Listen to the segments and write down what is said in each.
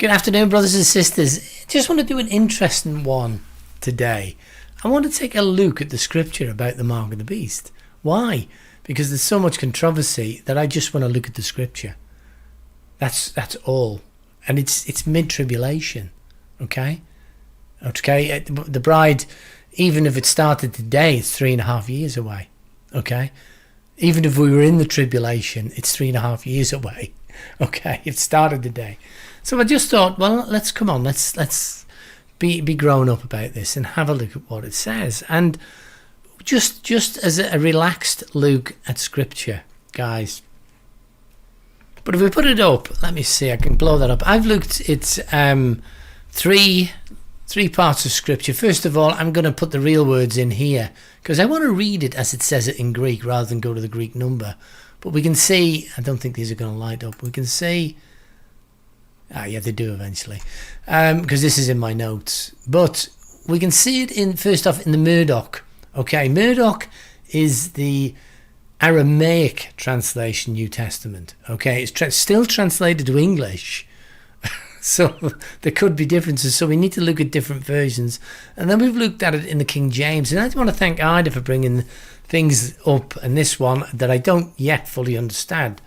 Good afternoon, brothers and sisters. Just want to do an interesting one today. I want to take a look at the scripture about the mark of the beast. Why? Because there's so much controversy that I just want to look at the scripture. That's all. And it's mid-tribulation. Okay? The bride, even if it started today, it's 3.5 years away. Okay? Even if we were in the tribulation, it's 3.5 years away. Okay? It started today. So I just thought, well, let's be grown up about this and have a look at what it says. And just as a relaxed look at scripture, guys. But if we put it up, let me see, I can blow that up. I've looked at three parts of scripture. First of all, I'm going to put the real words in here because I want to read it as it says it in Greek rather than go to the Greek number. But we can see, I don't think these are going to light up. We can see, yeah, they do eventually, because this is in my notes. But we can see it first off in the Murdoch. Okay, Murdoch is the Aramaic translation, New Testament. Okay, it's still translated to English. So there could be differences. So we need to look at different versions. And then we've looked at it in the King James. And I want to thank Ida for bringing things up in this one that I don't yet fully understand.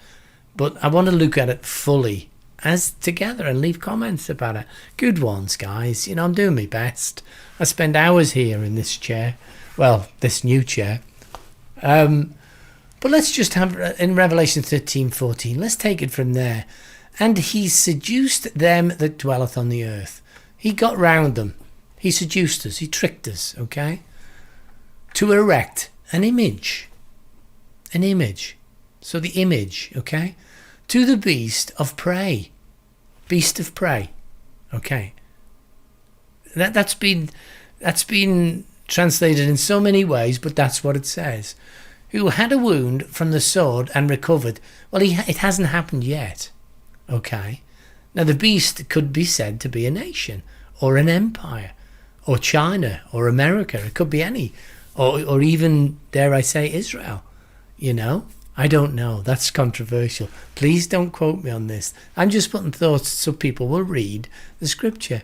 But I want to look at it fully as together and leave comments about it. Good ones, guys. I'm doing my best. I spend hours here in this chair. Well, this new chair. But let's just have, in Revelation 13:14, let's take it from there. And he seduced them that dwelleth on the earth. He got round them. He seduced us. He tricked us, okay? To erect an image. An image. So the image, okay? To the beast of prey. Beast of prey. Okay. That's been translated in so many ways, but that's what it says. Who had a wound from the sword and recovered. Well, it hasn't happened yet. Okay. Now the beast could be said to be a nation or an empire or China or America. It could be any, or even, dare I say, Israel. I don't know. That's controversial. Please don't quote me on this. I'm just putting thoughts so people will read the scripture.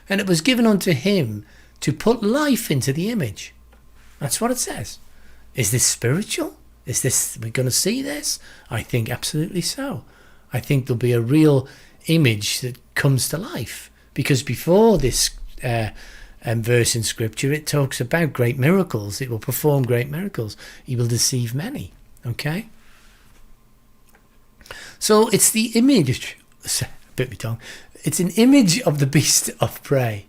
And it was given unto him to put life into the image. That's what it says. Is this spiritual? We're going to see this? I think absolutely so. I think there'll be a real image that comes to life. Because before this verse in scripture, it talks about great miracles. It will perform great miracles. He will deceive many. Okay? So it's the image, bit me tongue. It's an image of the beast of prey.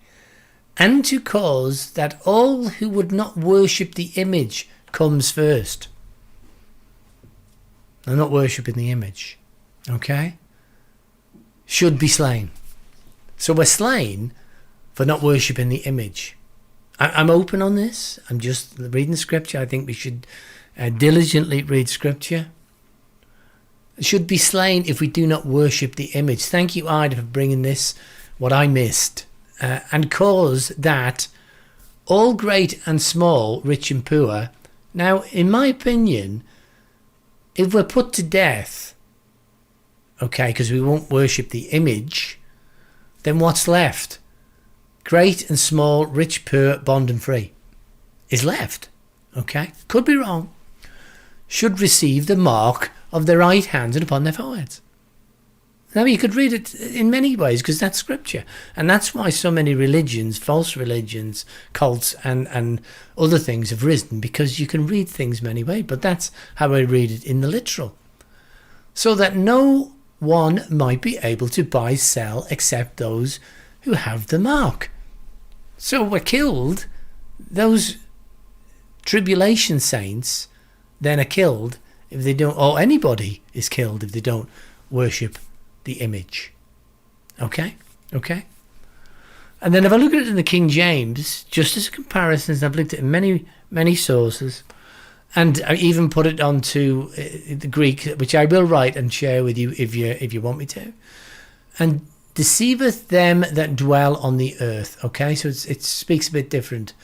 And to cause that all who would not worship the image comes first. They're not worshipping the image. Okay? Should be slain. So we're slain for not worshipping the image. I'm open on this. I'm just reading scripture. I think we should diligently read scripture. Should be slain if we do not worship the image. Thank you, Ida, for bringing this, what I missed. And cause that all great and small, rich and poor. Now, in my opinion, if we're put to death, okay, because we won't worship the image, then what's left? Great and small, rich, poor, bond and free is left. Okay, could be wrong. Should receive the mark of their right hands and upon their foreheads. Now you could read it in many ways because that's scripture. And that's why so many religions, false religions, cults and other things have risen, because you can read things many ways. But that's how I read it in the literal. So that no one might be able to buy, sell, except those who have the mark. So we're killed. Those tribulation saints then are killed if they don't, or anybody is killed if they don't worship the image. Okay? And then if I look at it in the King James, just as a comparison, I've looked at it in many sources, and I even put it onto the Greek, which I will write and share with you if you want me to. And deceiveth them that dwell on the earth. Okay, so it speaks a bit different.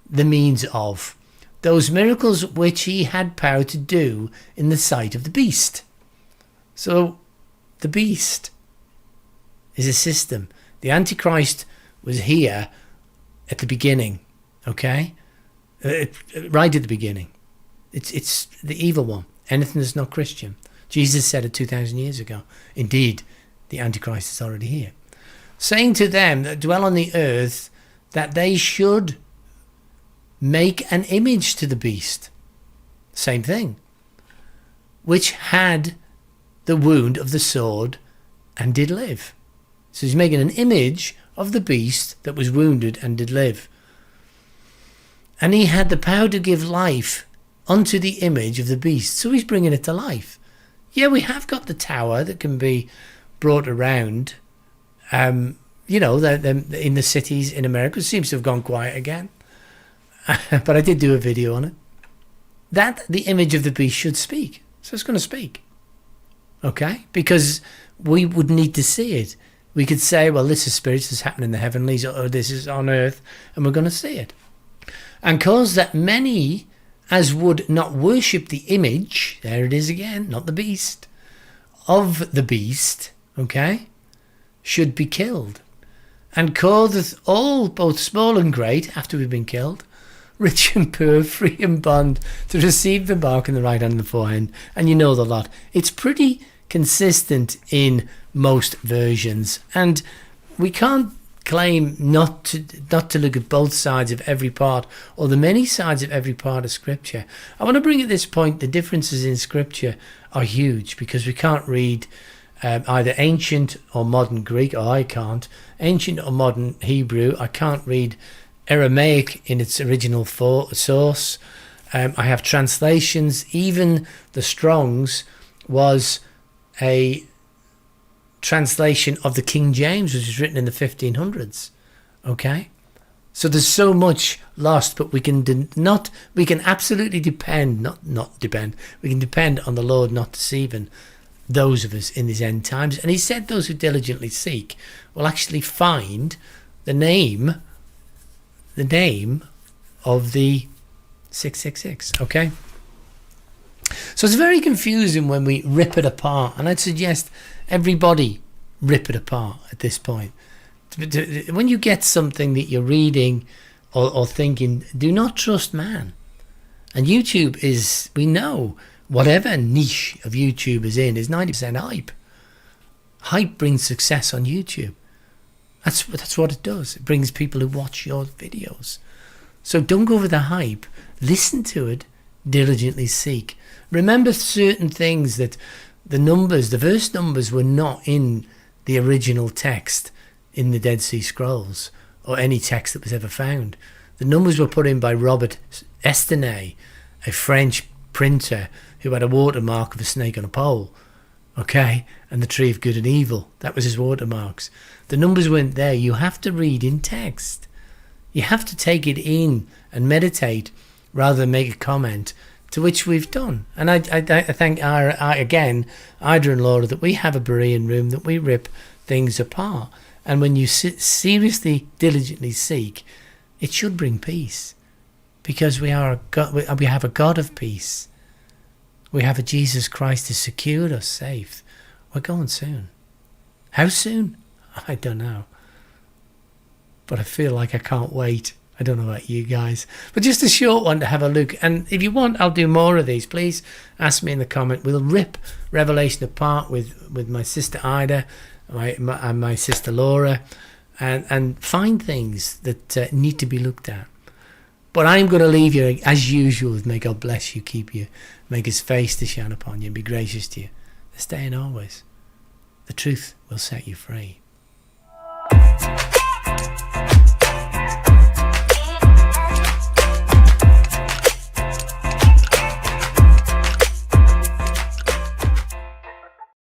The means of those miracles which he had power to do in the sight of the beast. So the beast is a system. The Antichrist was here at the beginning, okay? Right at the beginning. It's the evil one. Anything that's not Christian. Jesus said it 2,000 years ago. Indeed, the Antichrist is already here. Saying to them that dwell on the earth that they should make an image to the beast. Same thing. Which had the wound of the sword and did live. So he's making an image of the beast that was wounded and did live. And he had the power to give life unto the image of the beast. So he's bringing it to life. Yeah, we have got the tower that can be brought around. In the cities in America. It seems to have gone quiet again. But I did do a video on it. That the image of the beast should speak. So it's going to speak. Okay? Because we would need to see it. We could say, well, this is spirits, this is happening in the heavenlies, or this is on earth, and we're going to see it. And cause that many as would not worship the image, there it is again, not the beast, of the beast, okay, should be killed. And causeth all, both small and great, after we've been killed, rich and poor, free and bond, to receive the mark in the right hand and the forehead. And you know the lot. It's pretty consistent in most versions, and we can't claim not to look at both sides of every part, or the many sides of every part of Scripture. I want to bring at this point the differences in Scripture are huge, because we can't read either ancient or modern Greek, or I can't, ancient or modern Hebrew. I can't read Aramaic in its original source. I have translations. Even the Strong's was a translation of the King James, which was written in the 1500s. Okay, so there's so much lost, but we can absolutely depend, we can depend on the Lord not deceiving those of us in these end times. And he said those who diligently seek will actually find the name of the 666. Okay, so it's very confusing when we rip it apart, and I'd suggest everybody rip it apart at this point. When you get something that you're reading or thinking, do not trust man. And YouTube is, we know, whatever niche of YouTube is in, is 90% hype. Hype brings success on YouTube. That's what it does. It brings people who watch your videos. So don't go for the hype. Listen to it. Diligently seek. Remember certain things, that the verse numbers were not in the original text in the Dead Sea Scrolls, or any text that was ever found. The numbers were put in by Robert Estienne, a French printer who had a watermark of a snake on a pole, okay, and the tree of good and evil. That was his watermarks. The numbers weren't there. You have to read in text. You have to take it in and meditate rather than make a comment, to which we've done. And I thank again Ida and Laura that we have a Berean room, that we rip things apart. And when you seriously, diligently seek, it should bring peace, because we have a God of peace. We have a Jesus Christ who secured us safe. We're going soon. How soon? I don't know. But I feel like I can't wait. I don't know about you guys. But just a short one to have a look. And if you want, I'll do more of these. Please ask me in the comment. We'll rip Revelation apart with my sister Ida and my sister Laura, and find things that need to be looked at. But I'm going to leave you, as usual, with may God bless you, keep you, make his face to shine upon you, and be gracious to you. This day and always. The truth will set you free.